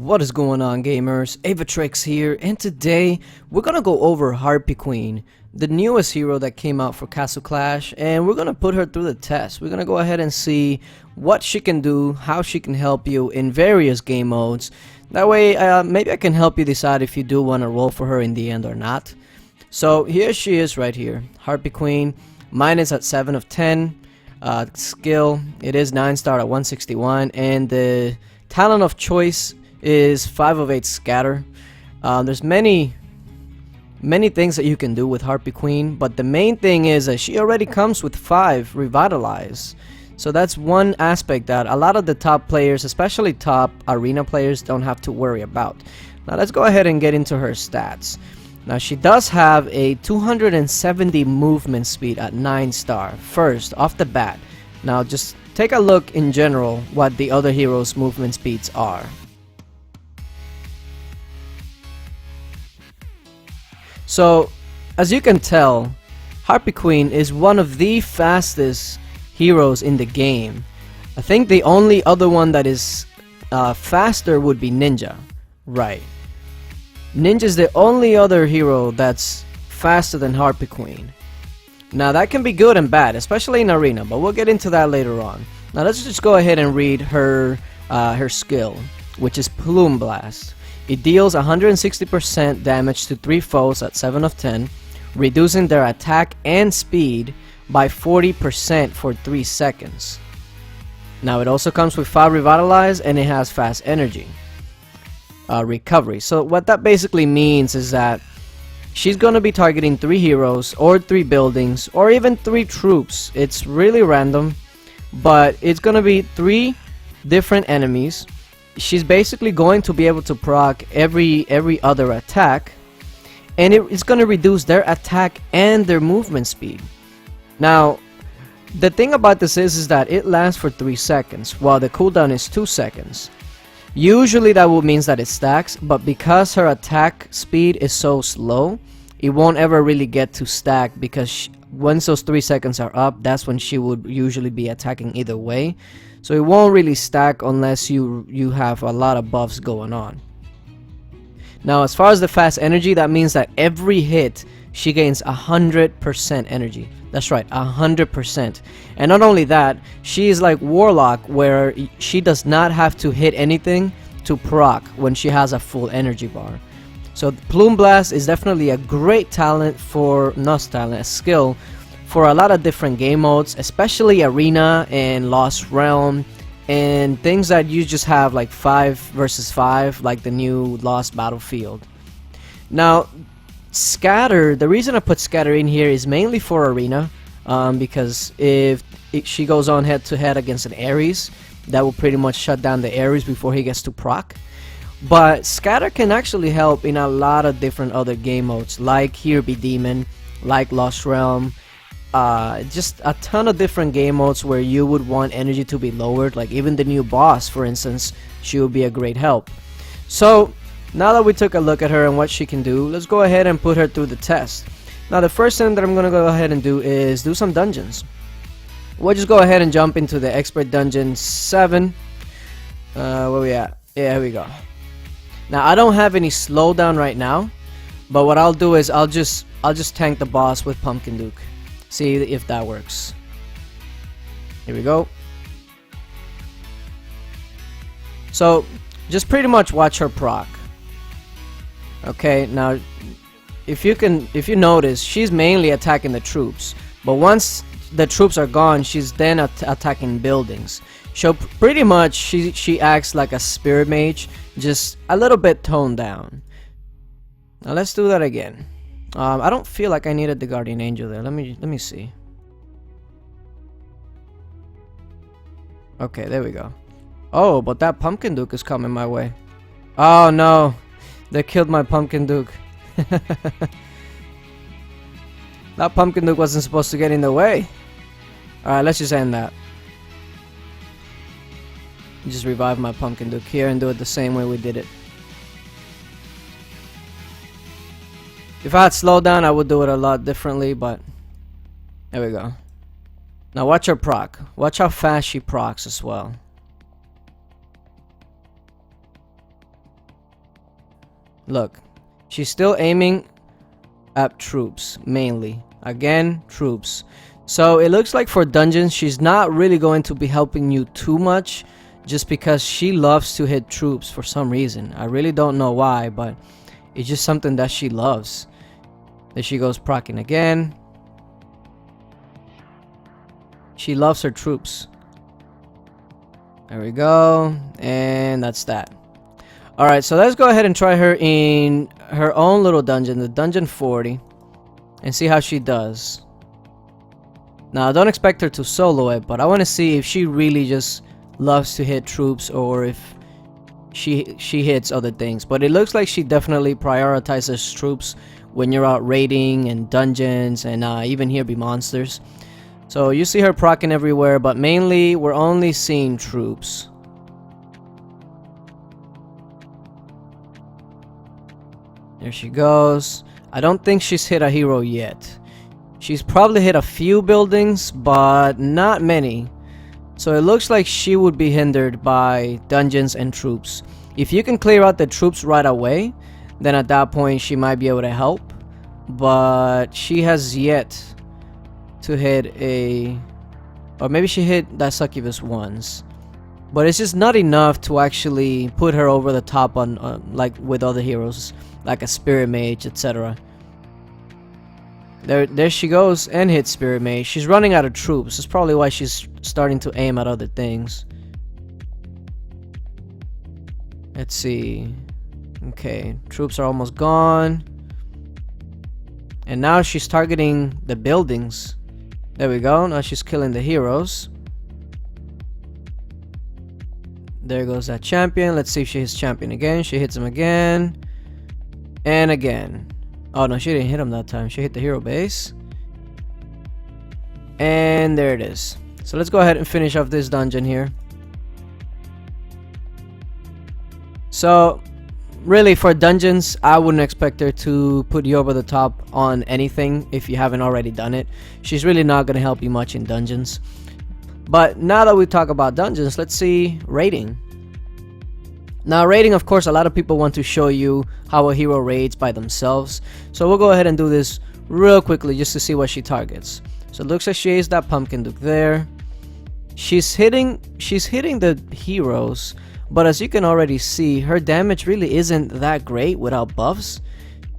What is going on, gamers? Aevatrex here, and today we're gonna go over Harpy Queen, the newest hero that came out for Castle Clash, and we're gonna put her through the test. We're gonna go ahead and see what she can do, how she can help you in various game modes. That way, maybe I can help you decide if you do want to roll for her in the end or not. So here she is right here, Harpy Queen. Mine is at 7 of 10. Skill, it is 9-star at 161, and the talent of choice is 5 of 8 scatter. There's many things that you can do with Harpy Queen, but the main thing is that she already comes with 5 revitalize. So that's one aspect that a lot of the top players, especially top arena players, don't have to worry about. Now let's go ahead and get into her stats. Now she does have a 270 movement speed at 9-star first off the bat. Now just take a look in general what the other heroes' movement speeds are. So as you can tell, Harpy Queen is one of the fastest heroes in the game. I think the only other one that is faster would be Ninja. Right. Ninja is the only other hero that's faster than Harpy Queen. Now that can be good and bad, especially in arena, but we'll get into that later on. Now let's just go ahead and read her skill, which is Plume Blast. It deals 160% damage to 3 foes at 7 of 10, reducing their attack and speed by 40% for 3 seconds. Now it also comes with 5 revitalize, and it has fast energy. Recovery. So what that basically means is that she's gonna be targeting 3 heroes or 3 buildings or even 3 troops. It's really random, but it's gonna be 3 different enemies. She's basically going to be able to proc every other attack, and it's gonna reduce their attack and their movement speed. Now the thing about this is that it lasts for 3 seconds while the cooldown is 2 seconds. Usually that would mean that it stacks, but because her attack speed is so slow, it won't ever really get to stack, because once those 3 seconds are up, that's when she would usually be attacking either way. So it won't really stack unless you have a lot of buffs going on. Now as far as the fast energy, that means that every hit she gains 100% energy. That's right, 100%. And not only that, she is like Warlock, where she does not have to hit anything to proc when she has a full energy bar. So Plume Blast is definitely a great talent for, not talent, a skill for a lot of different game modes, especially arena and Lost Realm, and things that you just have like 5 versus 5, like the new Lost Battlefield. Now Scatter, the reason I put Scatter in here is mainly for arena, because if she goes on head to head against an Ares, that will pretty much shut down the Ares before he gets to proc. But Scatter can actually help in a lot of different other game modes, like Here Be Demon, like Lost Realm, just a ton of different game modes where you would want energy to be lowered, like even the new boss, for instance. She would be a great help. So now that we took a look at her and what she can do, let's go ahead and put her through the test. Now the first thing that I'm gonna go ahead and do is do some dungeons. We'll just go ahead and jump into the expert dungeon 7. Where we at? Yeah, here we go. Now I don't have any slowdown right now, but what I'll do is I'll just tank the boss with Pumpkin Duke. See if that works. Here we go. So just pretty much watch her proc. Okay, now if you notice, she's mainly attacking the troops, but once the troops are gone, she's then attacking buildings. So pretty much she acts like a spirit mage, just a little bit toned down. Now let's do that again. I don't feel like I needed the guardian angel there. Let me see. Okay, there we go. Oh, but that Pumpkin Duke is coming my way. Oh no, they killed my Pumpkin Duke. That Pumpkin Duke wasn't supposed to get in the way. Alright, let's just end that. Just revive my Pumpkin Duke here and do it the same way we did it. If I had slowed down, I would do it a lot differently, but there we go. Now watch her proc. Watch how fast she procs as well. Look, she's still aiming at troops, mainly. Again, troops. So it looks like for dungeons, she's not really going to be helping you too much, just because she loves to hit troops for some reason. I really don't know why, but it's just something that she loves. There she goes, proccing again. She loves her troops. There we go. And that's that. Alright, so let's go ahead and try her in her own little dungeon, the dungeon 40, and see how she does. Now, I don't expect her to solo it, but I want to see if she really just loves to hit troops or if she hits other things. But it looks like she definitely prioritizes troops when you're out raiding and dungeons and even here be monsters. So you see her proccing everywhere, but mainly we're only seeing troops. There she goes. I don't think she's hit a hero yet. She's probably hit a few buildings, but not many. So it looks like she would be hindered by dungeons and troops. If you can clear out the troops right away, then at that point she might be able to help. But she has yet to hit a... Or maybe she hit that succubus once. But it's just not enough to actually put her over the top on like with other heroes, like a spirit mage, etc. There she goes and hits spirit mage. She's running out of troops. That's probably why she's starting to aim at other things. Let's see. Okay, troops are almost gone. And now she's targeting the buildings. There we go. Now she's killing the heroes. There goes that champion. Let's see if she hits champion again. She hits him again. And again. Oh no, she didn't hit him that time. She hit the hero base. And there it is. So let's go ahead and finish off this dungeon here. So really, for dungeons, I wouldn't expect her to put you over the top on anything if you haven't already done it. She's really not going to help you much in dungeons. But now that we talk about dungeons, let's see raiding. Now raiding, of course, a lot of people want to show you how a hero raids by themselves. So we'll go ahead and do this real quickly just to see what she targets. So it looks like she aced that pumpkin duke there. She's hitting the heroes, but as you can already see, her damage really isn't that great without buffs.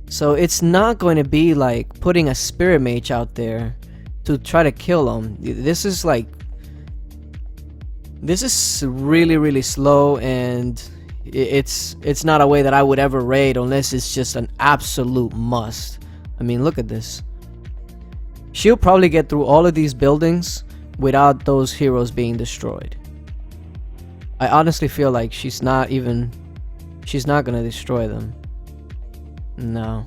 So it's not going to be like putting a spirit mage out there to try to kill them. This is really slow, and it's not a way that I would ever raid unless it's just an absolute must. I mean, look at this. She'll probably get through all of these buildings without those heroes being destroyed. I honestly feel like she's not gonna destroy them. No.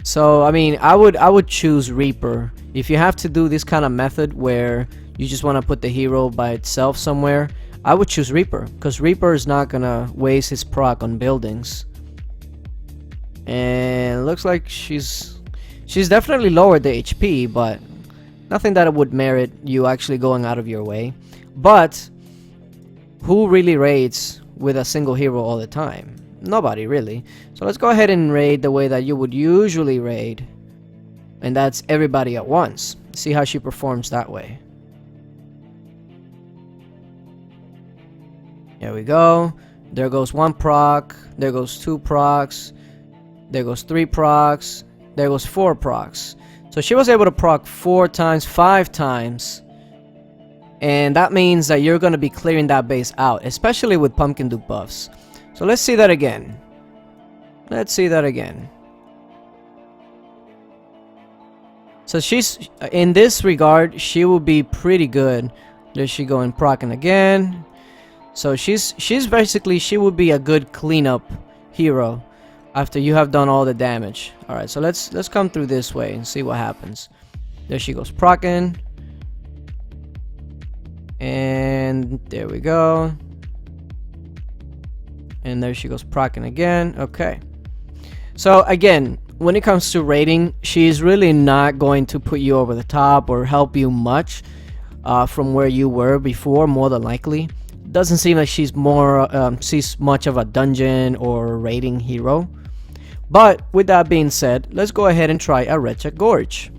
So I mean, I would choose Reaper. If you have to do this kind of method where you just want to put the hero by itself somewhere, I would choose Reaper, because Reaper is not gonna waste his proc on buildings. And it looks like she's definitely lowered the HP, but nothing that would merit you actually going out of your way. But who really raids with a single hero all the time? Nobody really. So let's go ahead and raid the way that you would usually raid, and that's everybody at once. See how she performs that way. There we go. There goes one proc. There goes two procs. There goes three procs. There goes four procs. So she was able to proc 4 times, 5 times. And that means that you're going to be clearing that base out, especially with Pumpkin Duke buffs. So let's see that again. Let's see that again. So she's, in this regard, she will be pretty good. There she go and procking again. So she's basically, she would be a good cleanup hero after you have done all the damage. Alright, so let's come through this way and see what happens. There she goes procking. And there we go. And there she goes procking again. Okay. So again, when it comes to raiding, she's really not going to put you over the top or help you much from where you were before, more than likely. Doesn't seem like she's much of a dungeon or raiding hero. But with that being said, let's go ahead and try a Wretched Gorge,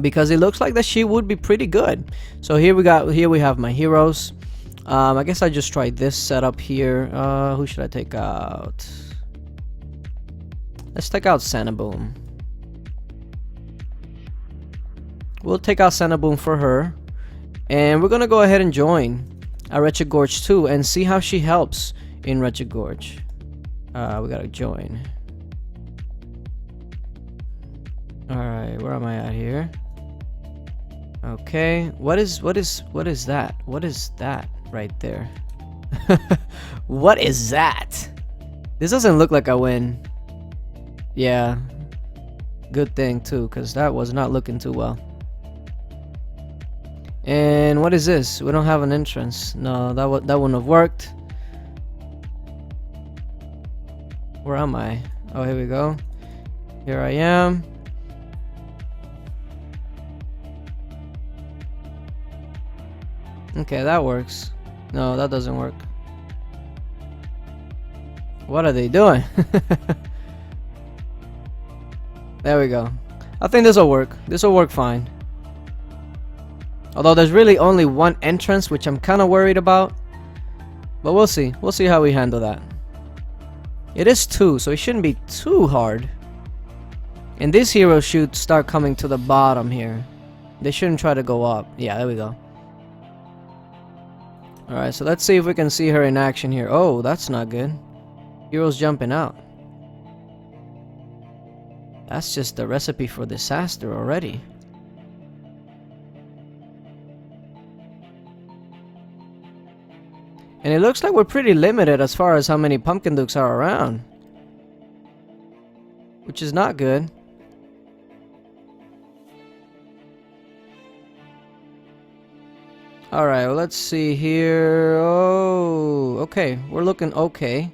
because it looks like that she would be pretty good. So here we have my heroes. I guess I just tried this setup here. Who should I take out? Let's take out Sanaboom. We'll take out Sanaboom for her, and we're gonna go ahead and join a Wretched Gorge too and see how she helps in Wretched Gorge. We gotta join. Alright, where am I at here? Okay, what is that? What is that right there? What is that? This doesn't look like a win. Yeah, good thing too, because that was not looking too well. And what is this? We don't have an entrance. No, that wouldn't have worked. Where am I? Oh, here we go. Here I am. Okay, that works. No, that doesn't work. What are they doing? There we go. I think this will work. This will work fine. Although there's really only one entrance, which I'm kind of worried about. But we'll see. We'll see how we handle that. It is 2, so it shouldn't be too hard. And these heroes should start coming to the bottom here. They shouldn't try to go up. Yeah, there we go. Alright, so let's see if we can see her in action here. Oh, that's not good. Heroes jumping out. That's just the recipe for disaster already. And it looks like we're pretty limited as far as how many Pumpkin Dukes are around, which is not good. Alright, well, let's see here. Oh, okay, we're looking okay.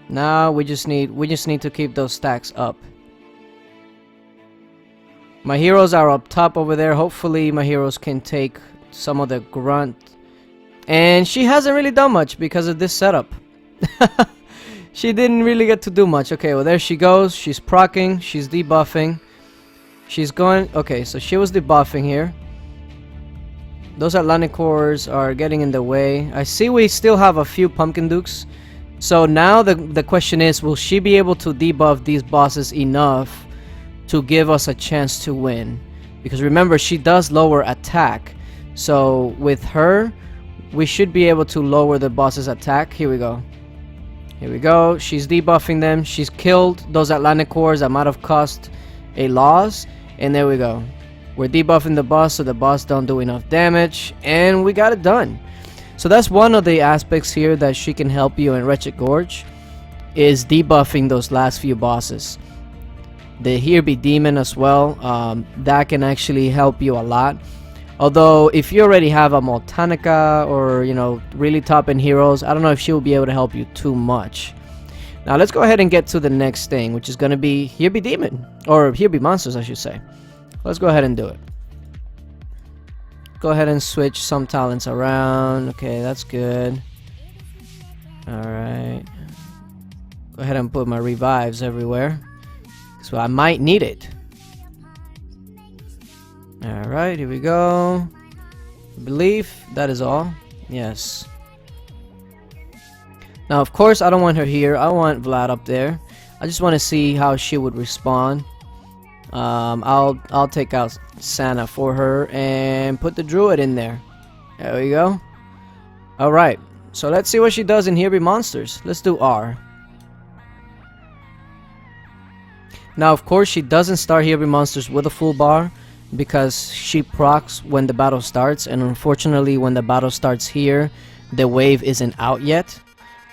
Now we just need to keep those stacks up. My heroes are up top over there. Hopefully my heroes can take some of the grunt. And she hasn't really done much because of this setup. She didn't really get to do much. Okay, well, there she goes. She's proccing. She's debuffing. She's going... Okay, so she was debuffing here. Those Atlantic cores are getting in the way. I see we still have a few Pumpkin Dukes. So now the question is, will she be able to debuff these bosses enough to give us a chance to win? Because remember, she does lower attack. So with her, we should be able to lower the boss's attack. Here we go. Here we go. She's debuffing them. She's killed those Atlantic cores that might have cost a loss. And there we go. We're debuffing the boss so the boss don't do enough damage. And we got it done. So that's one of the aspects here that she can help you in Wretched Gorge, is debuffing those last few bosses. The Harpy demon as well. That can actually help you a lot. Although if you already have a Moltanica or, you know, really top end heroes, I don't know if she will be able to help you too much. Now let's go ahead and get to the next thing, which is going to be Harpy demon, or Harpy monsters I should say. Let's go ahead and do it. Go ahead and switch some talents around. Okay, that's good. Alright. Go ahead and put my revives everywhere, so I might need it. Alright, here we go. Belief, that is all. Yes. Now, of course, I don't want her here. I want Vlad up there. I just want to see how she would respond. I'll take out Santa for her and put the druid in there. There we go. Alright, so let's see what she does in Harpy monsters. Let's do R. Now, of course, she doesn't start Harpy monsters with a full bar, because she procs when the battle starts, and unfortunately when the battle starts here, the wave isn't out yet.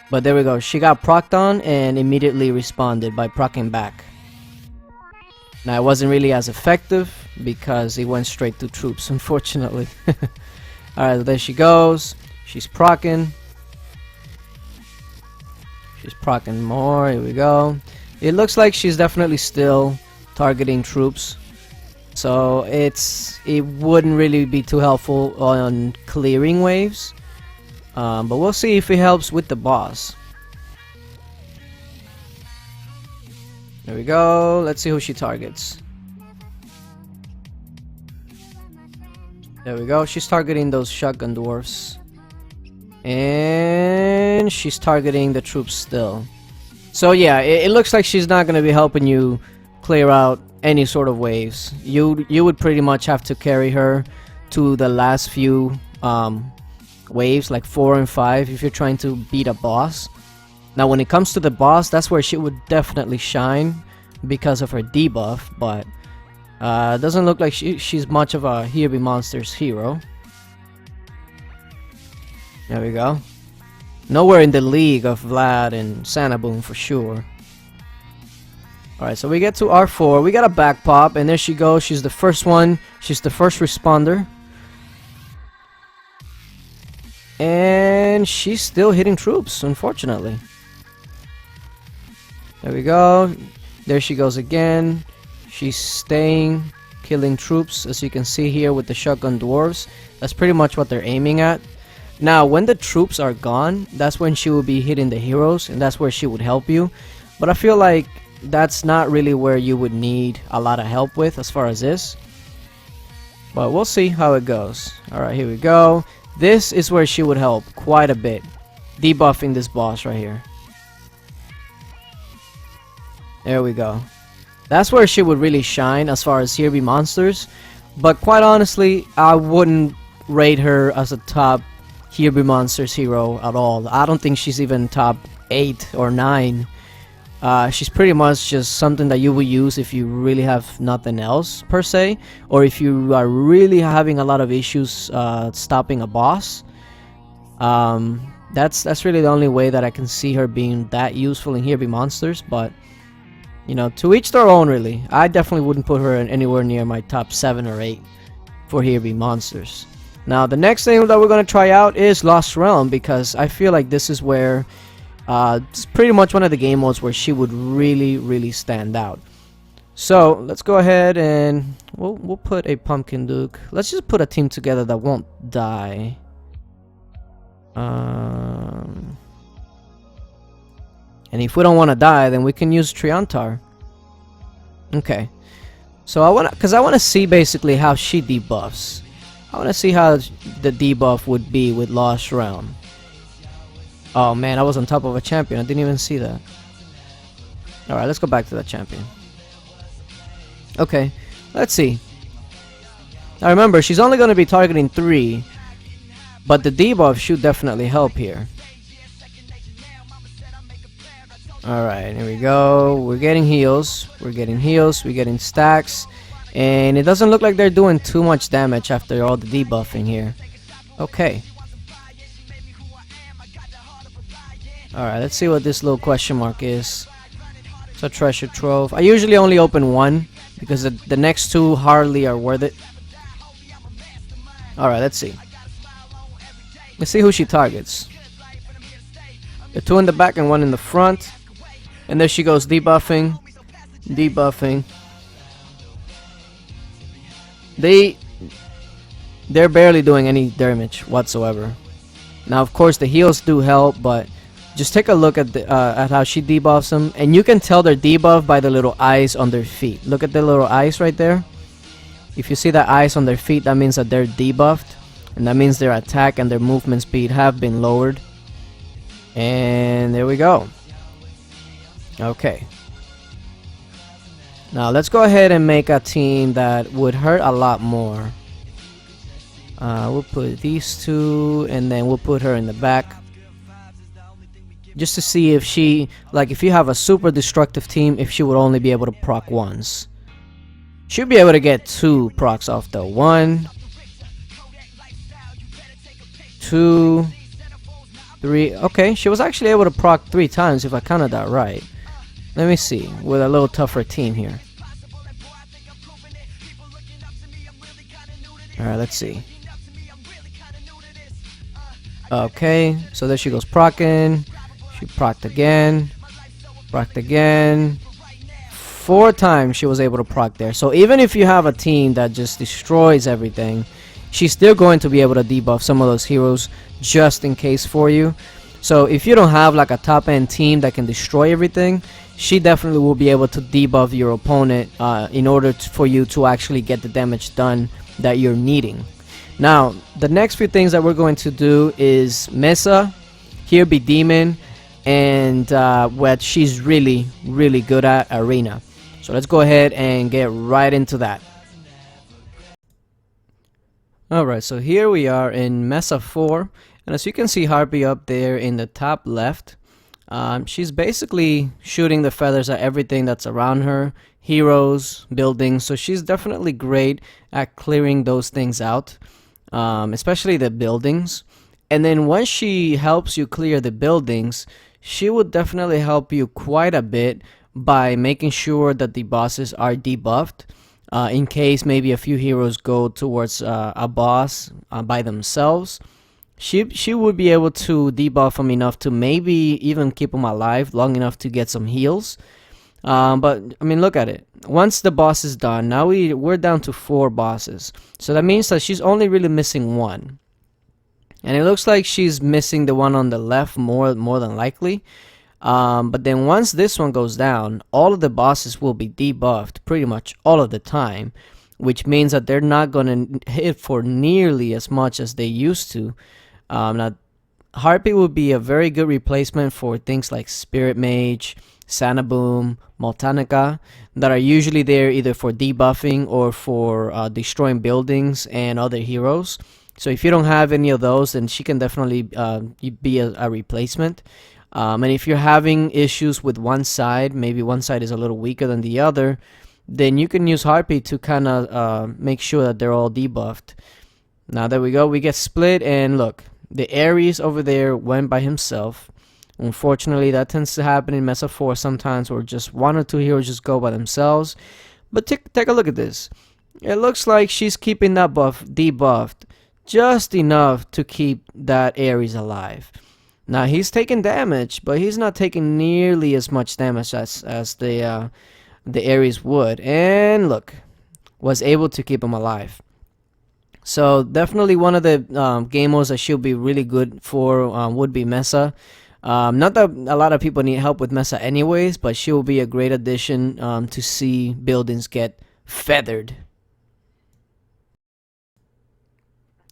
But there we go, she got procced on and immediately responded by proccing back. Now, it wasn't really as effective because it went straight to troops, unfortunately. Alright, there she goes. She's proccing. She's proccing more. Here we go. It looks like she's definitely still targeting troops. So it wouldn't really be too helpful on clearing waves. But we'll see if it helps with the boss. There we go. Let's see who she targets. There we go. She's targeting those shotgun dwarfs. And she's targeting the troops still. So yeah, it looks like she's not going to be helping you clear out any sort of waves. You would pretty much have to carry her to the last few waves, like 4 and 5, if you're trying to beat a boss. Now when it comes to the boss, that's where she would definitely shine because of her debuff, but doesn't look like she's much of a Harpy Monsters hero. There we go. Nowhere in the league of Vlad and Sanaboom for sure. Alright, so we get to R4. We got a back pop, and there she goes. She's the first one. She's the first responder. And she's still hitting troops, unfortunately. There we go. There she goes again. She's staying, killing troops, as you can see here with the shotgun dwarves. That's pretty much what they're aiming at. Now, when the troops are gone, that's when she will be hitting the heroes, and that's where she would help you. But I feel like that's not really where you would need a lot of help with as far as this. But we'll see how it goes. Alright, here we go. This is where she would help quite a bit. Debuffing this boss right here. There we go. That's where she would really shine as far as Harpy Monsters. But quite honestly, I wouldn't rate her as a top Harpy Monsters hero at all. I don't think she's even top 8 or 9. She's pretty much just something that you will use if you really have nothing else per se, or if you are really having a lot of issues stopping a boss. That's really the only way that I can see her being that useful in Harpy Monsters. But you know, to each their own, really. I definitely wouldn't put her anywhere near my top 7 or 8 for Harpy Monsters. Now, the next thing that we're going to try out is Lost Realm, because I feel like this is where it's pretty much one of the game modes where she would really stand out. So let's go ahead and we'll put a Pumpkin Duke. Let's just put a team together that won't die. And if we don't want to die, then we can use Triantar. Okay. So I want to see basically how she debuffs. I want to see how the debuff would be with Lost Realm. Oh man, I was on top of a champion. I didn't even see that. Alright, let's go back to that champion. Okay, let's see. Now remember, she's only going to be targeting 3. But the debuff should definitely help here. Alright, here we go. We're getting heals. We're getting heals. We're getting stacks. And it doesn't look like they're doing too much damage after all the debuffing here. Okay. Alright, let's see what this little question mark is. It's a treasure trove. I usually only open 1 because the next 2 hardly are worth it. Alright, let's see. Let's see who she targets. The 2 in the back and 1 in the front. And there she goes, debuffing. Debuffing. They're barely doing any damage whatsoever. Now, of course, the heals do help, but just take a look at how she debuffs them, and you can tell they're debuffed by the little eyes on their feet. Look at the little eyes right there. If you see the eyes on their feet, that means that they're debuffed, and that means their attack and their movement speed have been lowered. And there we go. Okay. Now let's go ahead and make a team that would hurt a lot more. We'll put these 2, and then we'll put her in the back. Just to see if she, like if you have a super destructive team, if she would only be able to proc once. Should be able to get 2 procs off though. 1, 2, 3. Okay, she was actually able to proc 3 times if I counted that right. Let me see, with a little tougher team here. Alright, let's see. Okay, so there she goes proccing. She procced again. Procced again. 4 times she was able to proc there. So even if you have a team that just destroys everything, she's still going to be able to debuff some of those heroes just in case for you. So if you don't have like a top end team that can destroy everything, she definitely will be able to debuff your opponent in order for you to actually get the damage done that you're needing. Now, the next few things that we're going to do is Mesa, here be Demon, and what she's really good at, Arena. So let's go ahead and get right into that. Alright, so here we are in Mesa 4, and as you can see Harpy up there in the top left, she's basically shooting the feathers at everything that's around her, heroes, buildings, so she's definitely great at clearing those things out, especially the buildings. And then once she helps you clear the buildings, she would definitely help you quite a bit by making sure that the bosses are debuffed. In case maybe a few heroes go towards a boss by themselves, she would be able to debuff them enough to maybe even keep them alive long enough to get some heals. But I mean, look at it. Once the boss is done, now we're down to 4 bosses. So that means that she's only really missing 1. And it looks like she's missing the one on the left more than likely. But then once this one goes down, all of the bosses will be debuffed pretty much all of the time, which means that they're not going to hit for nearly as much as they used to. Now, Harpy would be a very good replacement for things like Spirit Mage, Sanaboom, Multanica, that are usually there either for debuffing or for destroying buildings and other heroes. So if you don't have any of those, then she can definitely be a replacement. And if you're having issues with one side, maybe one side is a little weaker than the other, then you can use Harpy to kind of make sure that they're all debuffed. Now there we go, we get split, and look, the Ares over there went by himself. Unfortunately, that tends to happen in Mesa 4 sometimes, where just 1 or 2 heroes just go by themselves. But take a look at this. It looks like she's keeping that buff debuffed just enough to keep that Ares alive. Now he's taking damage, but he's not taking nearly as much damage as the Ares would. And look, was able to keep him alive. So definitely one of the game modes that she'll be really good for would be Mesa. Not that a lot of people need help with Mesa anyways, but she will be a great addition to see buildings get feathered.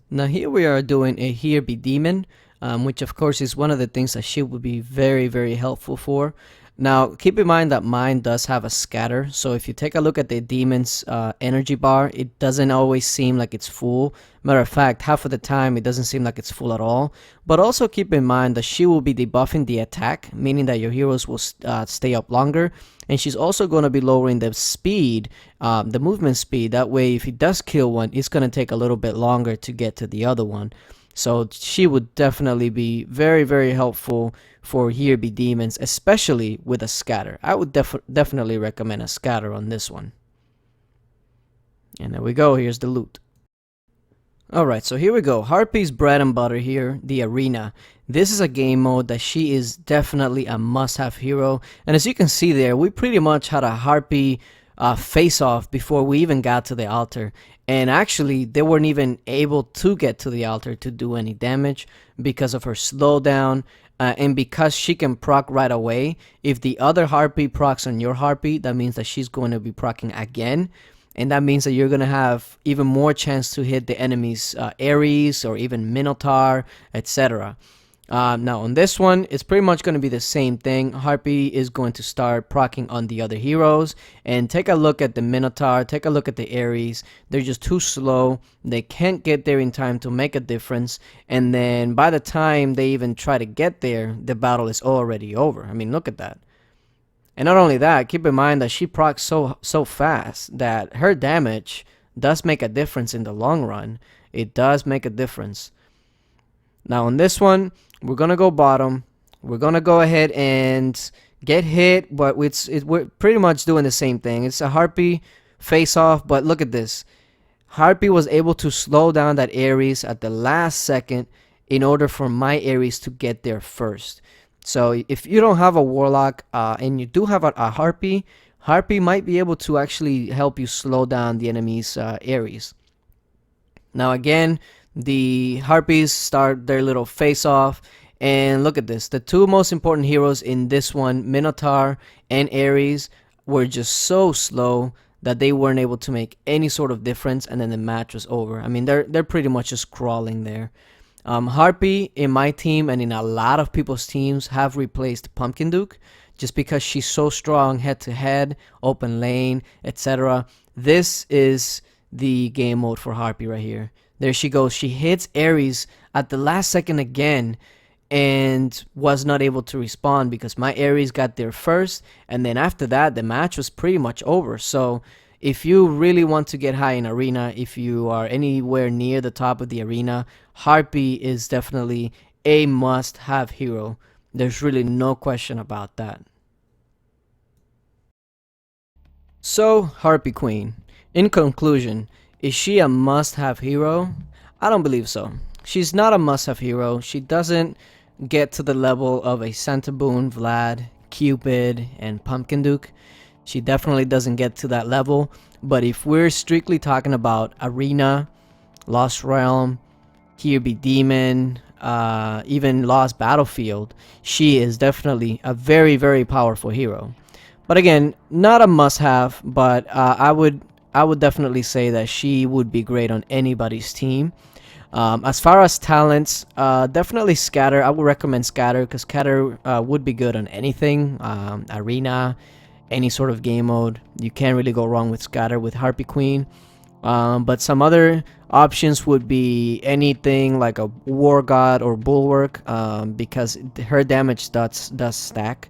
Now here we are doing a Here Be Demon, which of course is one of the things that she would be very helpful for. Now keep in mind that mine does have a scatter, so if you take a look at the demon's energy bar, it doesn't always seem like it's full. Matter of fact, half of the time it doesn't seem like it's full at all. But also keep in mind that she will be debuffing the attack, meaning that your heroes will stay up longer, and she's also going to be lowering the speed, the movement speed. That way if he does kill one, it's going to take a little bit longer to get to the other one. So she would definitely be very helpful for Here Be Demons, especially with a scatter. I would definitely recommend a scatter on this one. And there we go, here's the loot. Alright, so here we go. Harpy's bread and butter here, the Arena. This is a game mode that she is definitely a must-have hero. And as you can see there, we pretty much had a Harpy face-off before we even got to the altar. And actually, they weren't even able to get to the altar to do any damage because of her slowdown. And because she can proc right away. If the other Harpy procs on your Harpy, that means that she's going to be proccing again. And that means that you're going to have even more chance to hit the enemy's Ares or even Minotaur, etc. Now on this one, it's pretty much going to be the same thing. Harpy is going to start proccing on the other heroes. And take a look at the Minotaur, take a look at the Ares. They're just too slow. They can't get there in time to make a difference. And then by the time they even try to get there, the battle is already over. I mean, look at that. And not only that, keep in mind that she procs so fast that her damage does make a difference in the long run. It does make a difference. Now on this one, we're going to go bottom. We're going to go ahead and get hit, but we're pretty much doing the same thing. It's a Harpy face-off, but look at this. Harpy was able to slow down that Ares at the last second in order for my Ares to get there first. So if you don't have a Warlock and you do have a Harpy, Harpy might be able to actually help you slow down the enemy's Ares. Now again, the Harpies start their little face-off, and look at this. The two most important heroes in this one, Minotaur and Ares, were just so slow that they weren't able to make any sort of difference, and then the match was over. I mean, they're pretty much just crawling there. Harpy in my team and in a lot of people's teams have replaced Pumpkin Duke just because she's so strong head to head, open lane, etc. This is the game mode for Harpy right here. There she goes. She hits Ares at the last second again and was not able to respond because my Ares got there first, and then after that the match was pretty much over. So if you really want to get high in arena, if you are anywhere near the top of the arena, Harpy is definitely a must-have hero. There's really no question about that. So, Harpy Queen. In conclusion, is she a must-have hero? I don't believe so. She's not a must-have hero. She doesn't get to the level of a Santa Boone, Vlad, Cupid, and Pumpkin Duke. She definitely doesn't get to that level. But if we're strictly talking about Arena, Lost Realm, Here Be Demon, even Lost Battlefield, she is definitely a very, very powerful hero. But again, not a must-have, but I would definitely say that she would be great on anybody's team. As far as talents, definitely Scatter. I would recommend Scatter because Scatter would be good on anything, Arena, any sort of game mode. You can't really go wrong with Scatter with Harpy Queen. But some other options would be anything like a War God or Bulwark, because her damage does stack,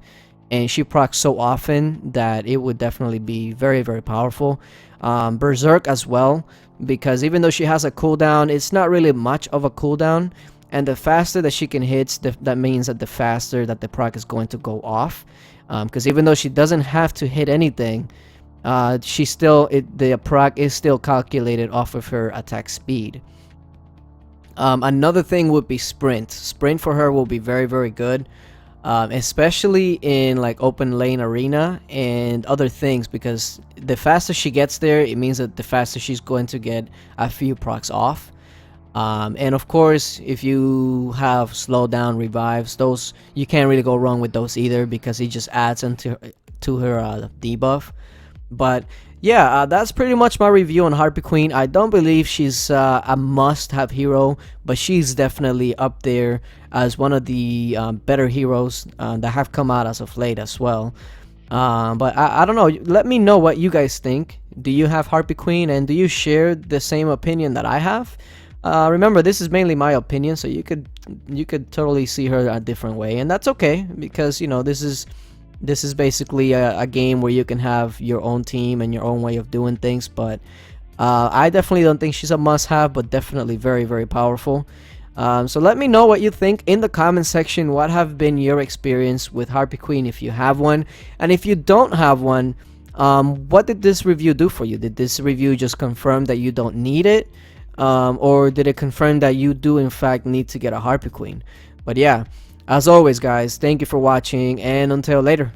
and she procs so often that it would definitely be very, very powerful. Berserk as well, because even though she has a cooldown, it's not really much of a cooldown, and the faster that she can hit, that means that the faster that the proc is going to go off. Because even though she doesn't have to hit anything, the proc is still calculated off of her attack speed. Another thing would be sprint. Sprint for her will be very, very good, especially in like open lane arena and other things, because the faster she gets there, it means that the faster she's going to get a few procs off. And of course, if you have slowdown revives, those you can't really go wrong with those either, because it just adds to her debuff. But yeah, that's pretty much my review on Harpy Queen. I don't believe she's a must-have hero, but she's definitely up there as one of the better heroes that have come out as of late as well. But I don't know. Let me know what you guys think. Do you have Harpy Queen, and do you share the same opinion that I have? Remember, this is mainly my opinion, so you could totally see her a different way, and that's okay, because you know this is basically a game where you can have your own team and your own way of doing things. But I definitely don't think she's a must-have, but definitely very, very powerful. So let me know what you think in the comment section. What have been your experience with Harpy Queen, if you have one, and if you don't have one, what did this review do for you? Did this review just confirm that you don't need it? Or did it confirm that you do in fact need to get a Harpy Queen? But yeah, as always guys, thank you for watching, and until later.